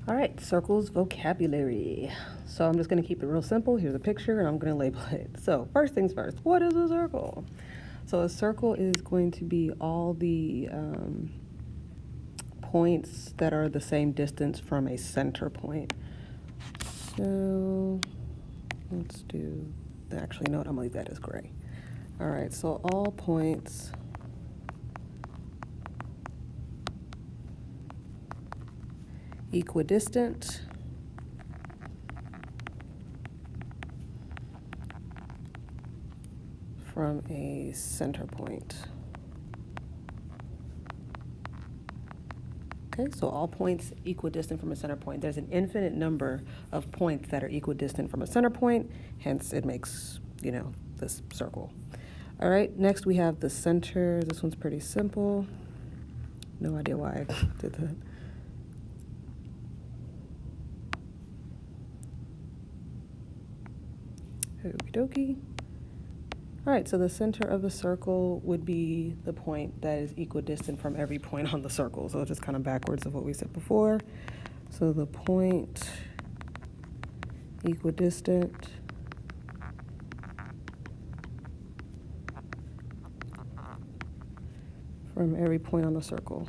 All right, circles vocabulary. So I'm just going to keep it real simple. Here's a picture and I'm going to label it. So first things first, what is a circle? So a circle is going to be all the points that are the same distance from a center point. So let's do, actually, no, I'm going to leave that as gray. All right, so all points equidistant from a center point. Okay, so all points equidistant from a center point. There's an infinite number of points that are equidistant from a center point, hence it makes, this circle. All right, next we have the center. This one's pretty simple. No idea why I did that. Okie dokie. All right, so the center of a circle would be the point that is equidistant from every point on the circle. So it's just kind of backwards of what we said before. So the point equidistant from every point on the circle.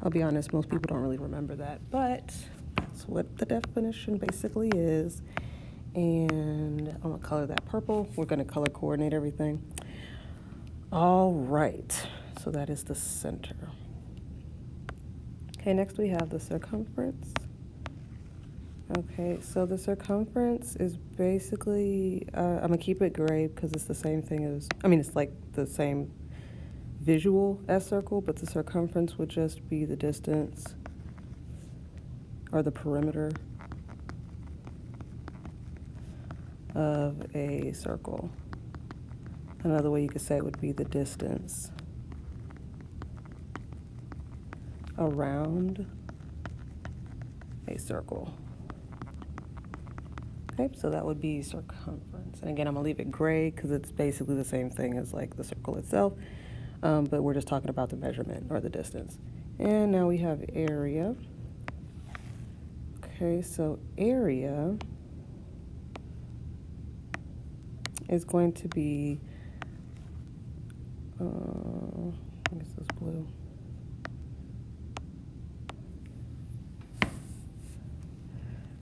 I'll be honest, most people don't really remember that, but that's what the definition basically is. And I'm gonna color that purple. We're gonna color coordinate everything. All right, so that is the center. Okay, next we have the circumference. Okay, so the circumference is basically, I'm gonna keep it gray because it's the same thing as, it's like the same visual as circle, but the circumference would just be the distance or the perimeter of a circle. Another way you could say it would be the distance around a circle. Okay, so that would be circumference. And again, I'm gonna leave it gray because it's basically the same thing as like the circle itself, but we're just talking about the measurement or the distance. And now we have area. Okay, so area is going to be, I guess this blue.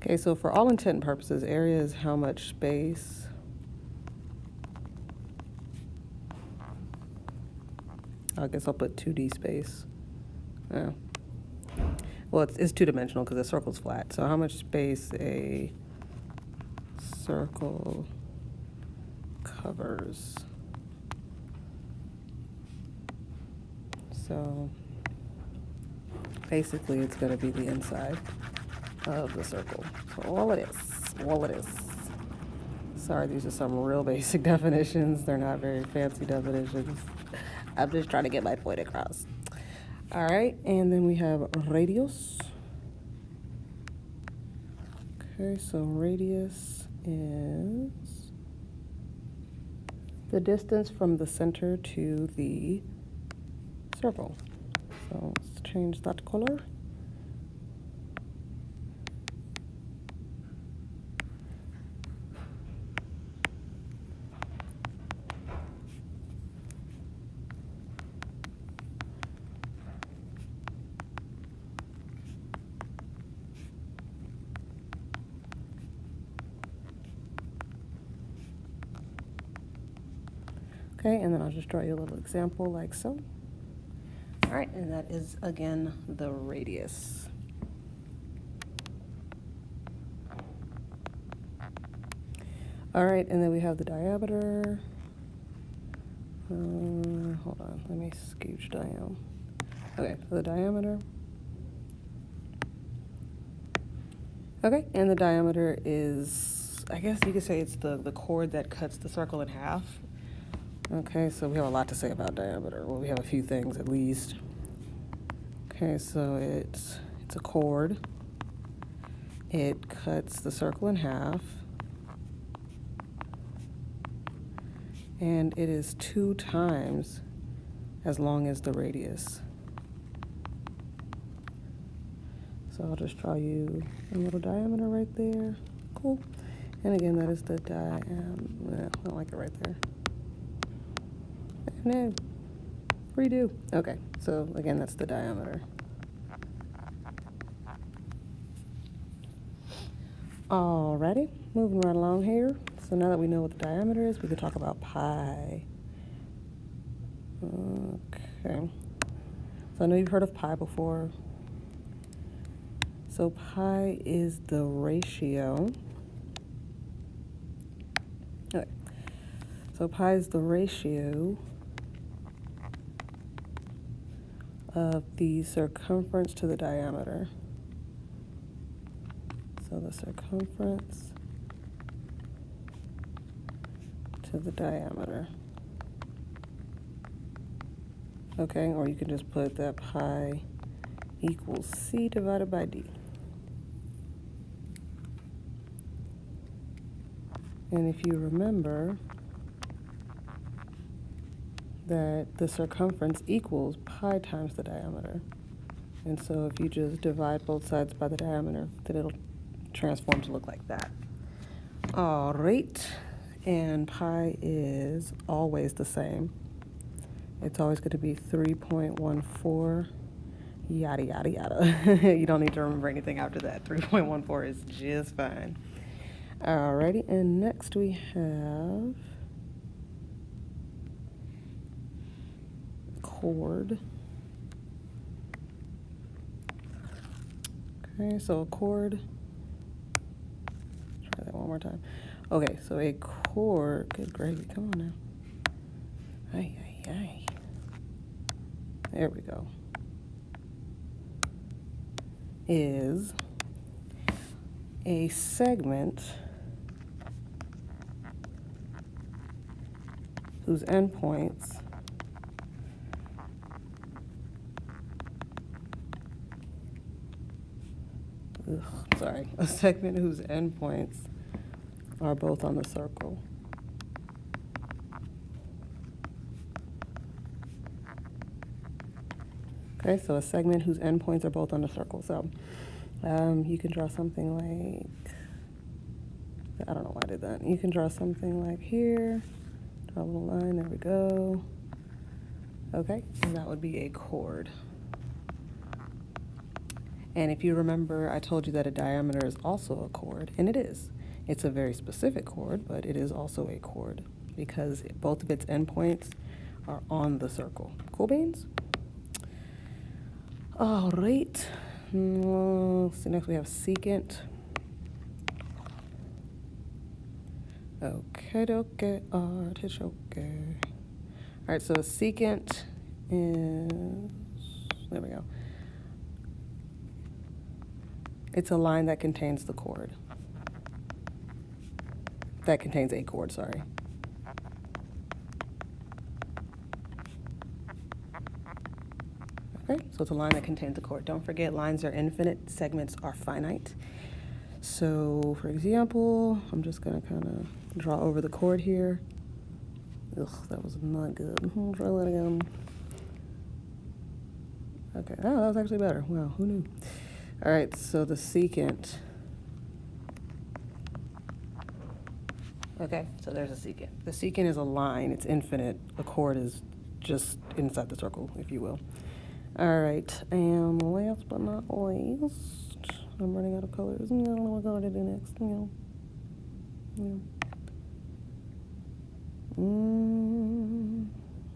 Okay, so for all intent and purposes, area is how much space I guess I'll put 2D space. Oh. Well, it's two-dimensional because the circle's flat. So how much space a circle covers. So basically it's going to be the inside of the circle. So all it is. Sorry, these are some real basic definitions. They're not very fancy definitions. I'm just trying to get my point across. All right, and then we have radius. Okay, so radius is the distance from the center to the circle. So let's change that color. Okay, and then I'll just draw you a little example like so. All right, and that is, again, the radius. All right, and then we have the diameter. Hold on, let me scooch down. Okay, so the diameter. Okay, and the diameter is, I guess you could say it's the chord that cuts the circle in half. Okay, so we have a lot to say about diameter. Well, we have a few things at least. Okay, so it's a chord. It cuts the circle in half. And it is 2 times as long as the radius. So I'll just draw you a little diameter right there. Cool. And again, that is the I don't like it right there. No, redo. Okay, so again, that's the diameter. Alrighty, moving right along here. So now that we know what the diameter is, we can talk about pi. Okay. So I know you've heard of pi before. So pi is the ratio. Okay. So pi is the ratio of the circumference to the diameter. So the circumference to the diameter. Okay, or you can just put that pi equals c divided by d. And if you remember that the circumference equals pi times the diameter. And so if you just divide both sides by the diameter, then it'll transform to look like that. All right, and pi is always the same. It's always going to be 3.14, yada, yada, yada. You don't need to remember anything after that. 3.14 is just fine. Alrighty, and next we have chord. Okay, so a chord. Try that one more time. Okay, so a chord. Good gravy, come on now. Ay, ay, ay. There we go. Is a segment whose endpoints a segment whose endpoints are both on the circle. Okay, so a segment whose endpoints are both on the circle. So you can draw something like, I don't know why I did that. You can draw something like here, draw a little line, there we go. Okay, and that would be a chord. And if you remember, I told you that a diameter is also a chord, and it is. It's a very specific chord, but it is also a chord because both of its endpoints are on the circle. Cool beans? All right. So next we have secant. Okay, artichoke. All right, so secant is, there we go. It's a line that contains the chord. That contains a chord, sorry. Okay, so it's a line that contains a chord. Don't forget, lines are infinite, segments are finite. So, for example, I'm just gonna kind of draw over the chord here. Ugh, that was not good. Try that again. Okay, oh, that was actually better. Wow, who knew? All right, so the secant. Okay, so there's a secant. The secant is a line, it's infinite. A chord is just inside the circle, if you will. All right, and last but not least, I'm running out of colors. I don't know what color to do next. Well,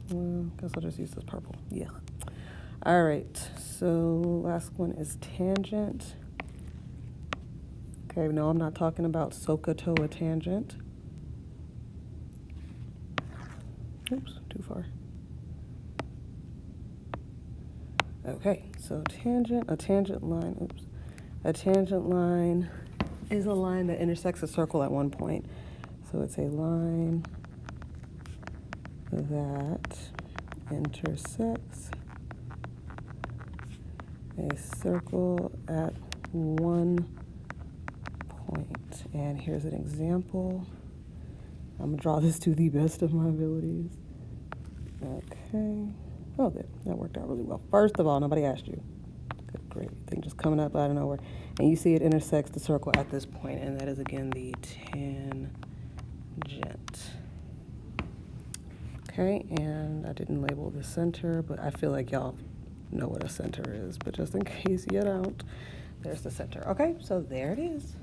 I guess I'll just use this purple. Yeah. All right, so last one is tangent. Okay, no, I'm not talking about SOHCAHTOA tangent. Oops, too far. Okay, so a tangent line is a line that intersects a circle at one point. So it's a line that intersects a circle at one point. And here's an example. I'm gonna draw this to the best of my abilities. Okay. Oh, that worked out really well. First of all, nobody asked you. Good, great. Thing just coming up out of nowhere. And you see it intersects the circle at this point, and that is again the tangent. Okay, and I didn't label the center, but I feel like y'all know what a center is, but just in case you don't, there's the center. Okay, so there it is.